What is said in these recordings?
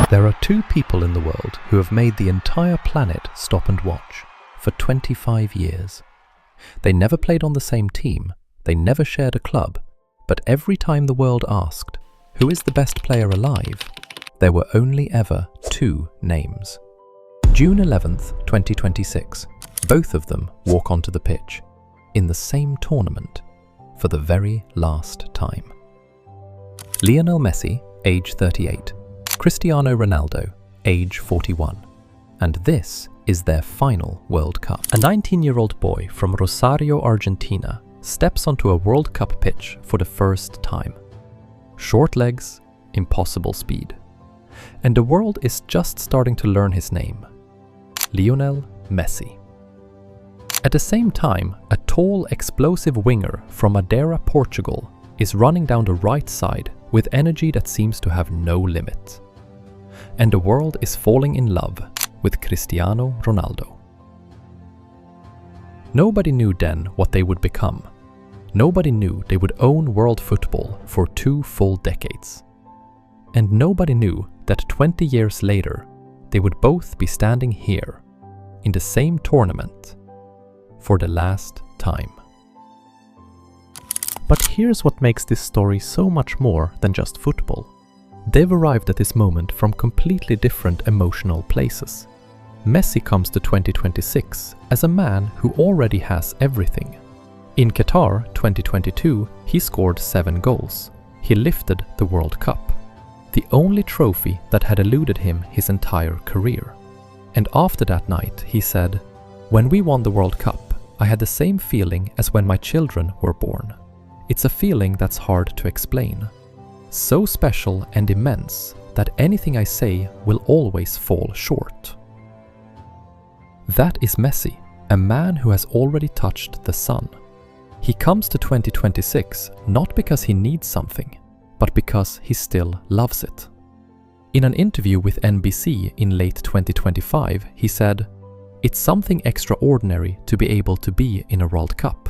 There are two people in the world who have made the entire planet stop and watch for 25 years. They never played on the same team, they never shared a club, but every time the world asked, who is the best player alive, there were only ever two names. June 11th, 2026, both of them walk onto the pitch, in the same tournament, for the very last time. Lionel Messi, age 38, Cristiano Ronaldo, age 41, and this is their final World Cup. A 19-year-old boy from Rosario, Argentina, steps onto a World Cup pitch for the first time. Short legs, impossible speed. And the world is just starting to learn his name, Lionel Messi. At the same time, a tall, explosive winger from Madeira, Portugal, is running down the right side with energy that seems to have no limit. And the world is falling in love with Cristiano Ronaldo. Nobody knew then what they would become. Nobody knew they would own world football for 2 full decades. And nobody knew that 20 years later, they would both be standing here, in the same tournament, for the last time. But here's what makes this story so much more than just football. They've arrived at this moment from completely different emotional places. Messi comes to 2026 as a man who already has everything. In Qatar 2022, he scored 7 goals. He lifted the World Cup, the only trophy that had eluded him his entire career. And after that night, he said, "When we won the World Cup, I had the same feeling as when my children were born. It's a feeling that's hard to explain. So special and immense that anything I say will always fall short." That is Messi, a man who has already touched the sun. He comes to 2026 not because he needs something, but because he still loves it. In an interview with NBC in late 2025, he said, "It's something extraordinary to be able to be in a World Cup.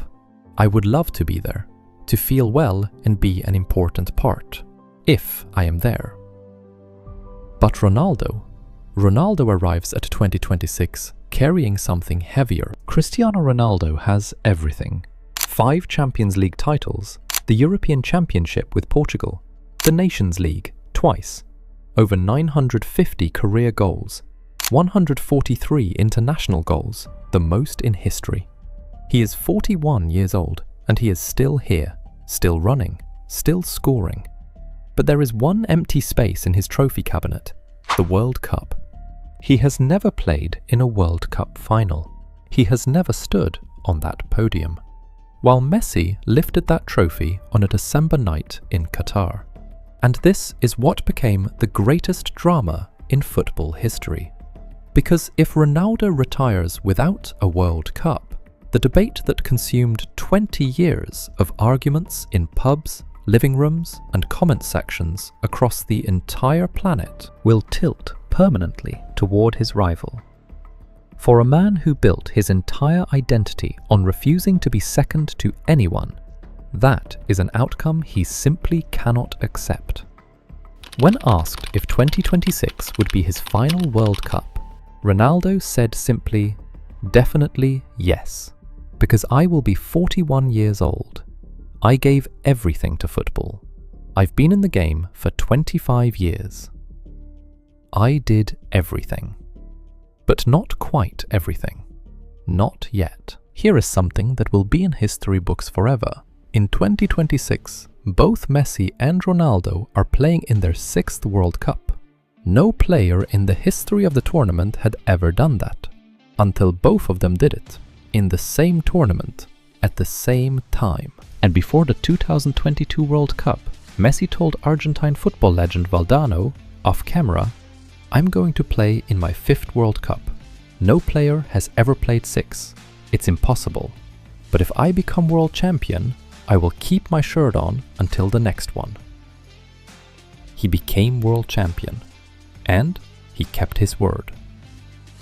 I would love to be there, to feel well and be an important part, if I am there." But Ronaldo arrives at 2026 carrying something heavier. Cristiano Ronaldo has everything. 5 Champions League titles, the European Championship with Portugal, the Nations League twice, over 950 career goals, 143 international goals, the most in history. He is 41 years old and he is still here, still running, still scoring. But there is one empty space in his trophy cabinet, the World Cup. He has never played in a World Cup final. He has never stood on that podium. While Messi lifted that trophy on a December night in Qatar. And this is what became the greatest drama in football history. Because if Ronaldo retires without a World Cup, the debate that consumed 20 years of arguments in pubs, living rooms, and comment sections across the entire planet will tilt permanently toward his rival. For a man who built his entire identity on refusing to be second to anyone, that is an outcome he simply cannot accept. When asked if 2026 would be his final World Cup, Ronaldo said simply, "Definitely yes, because I will be 41 years old. I gave everything to football. I've been in the game for 25 years. I did everything. But not quite everything. Not yet." Here is something that will be in history books forever. In 2026, both Messi and Ronaldo are playing in their 6th World Cup. No player in the history of the tournament had ever done that, until both of them did it, in the same tournament, at the same time. And before the 2022 World Cup, Messi told Argentine football legend Valdano, off camera, "I'm going to play in my 5th World Cup. No player has ever played 6. It's impossible. But if I become world champion, I will keep my shirt on until the next one." He became world champion, and he kept his word.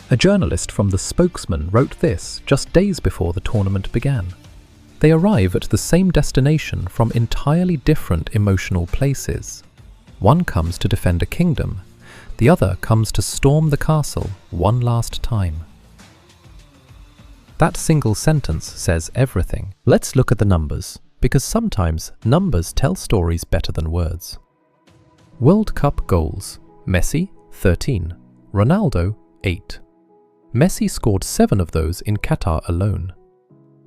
A journalist from the Spokesman wrote this just days before the tournament began. They arrive at the same destination from entirely different emotional places. One comes to defend a kingdom, The other comes to storm the castle one last time. That single sentence says everything. Let's look at the numbers, because sometimes numbers tell stories better than words. World Cup goals: Messi, 13. Ronaldo, 8. Messi scored 7 of those in Qatar alone.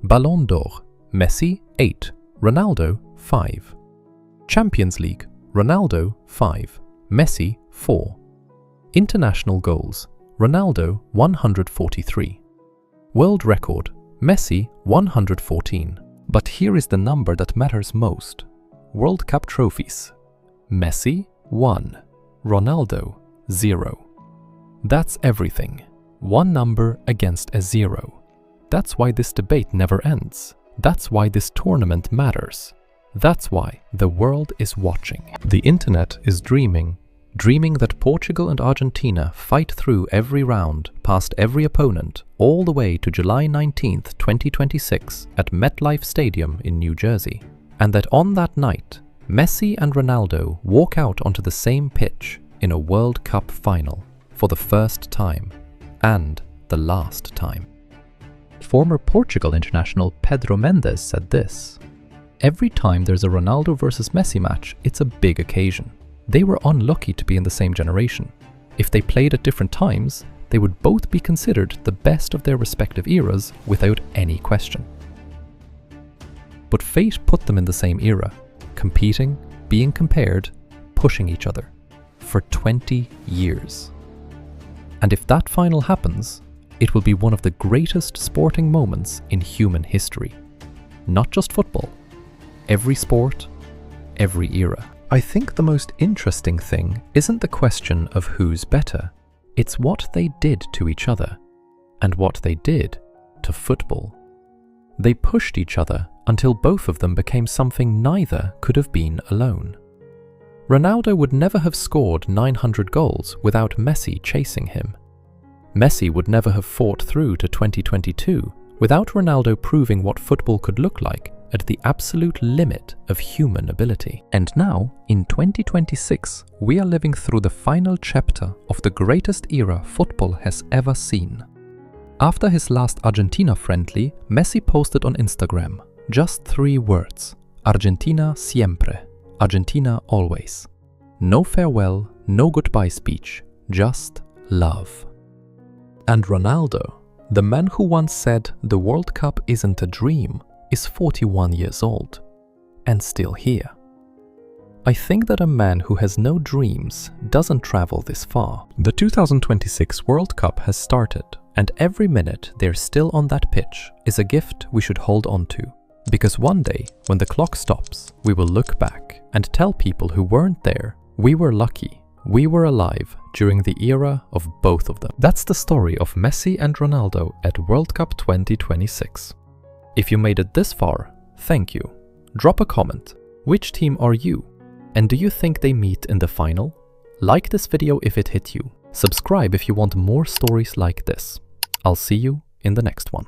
Ballon d'Or: Messi, 8. Ronaldo, 5. Champions League: Ronaldo, 5. Messi, 4. International goals: Ronaldo, 143. World record: Messi, 114. But here is the number that matters most. World Cup trophies: Messi, 1. Ronaldo, 0. That's everything. One number against a 0. That's why this debate never ends. That's why this tournament matters. That's why the world is watching. The internet is dreaming that Portugal and Argentina fight through every round, past every opponent, all the way to July 19th, 2026 at MetLife Stadium in New Jersey. And that on that night, Messi and Ronaldo walk out onto the same pitch in a World Cup final for the first time and the last time. Former Portugal international Pedro Mendes said this: "Every time there's a Ronaldo versus Messi match, it's a big occasion. They were unlucky to be in the same generation. If they played at different times, they would both be considered the best of their respective eras without any question. But fate put them in the same era, competing, being compared, pushing each other, for 20 years. And if that final happens, it will be one of the greatest sporting moments in human history. Not just football, every sport, every era." I think the most interesting thing isn't the question of who's better, it's what they did to each other, and what they did to football. They pushed each other until both of them became something neither could have been alone. Ronaldo would never have scored 900 goals without Messi chasing him. Messi would never have fought through to 2022 without Ronaldo proving what football could look like at the absolute limit of human ability. And now, in 2026, we are living through the final chapter of the greatest era football has ever seen. After his last Argentina friendly, Messi posted on Instagram just 3 words: Argentina siempre, Argentina always. No farewell, no goodbye speech, just love. And Ronaldo, the man who once said the World Cup isn't a dream, is 41 years old and still here. I think that a man who has no dreams doesn't travel this far. The 2026 World Cup has started, and every minute they're still on that pitch is a gift we should hold on to. Because one day, when the clock stops, we will look back and tell people who weren't there, we were lucky, we were alive during the era of both of them. That's the story of Messi and Ronaldo at World Cup 2026. If you made it this far, thank you. Drop a comment. Which team are you? And do you think they meet in the final? Like this video if it hit you. Subscribe if you want more stories like this. I'll see you in the next one.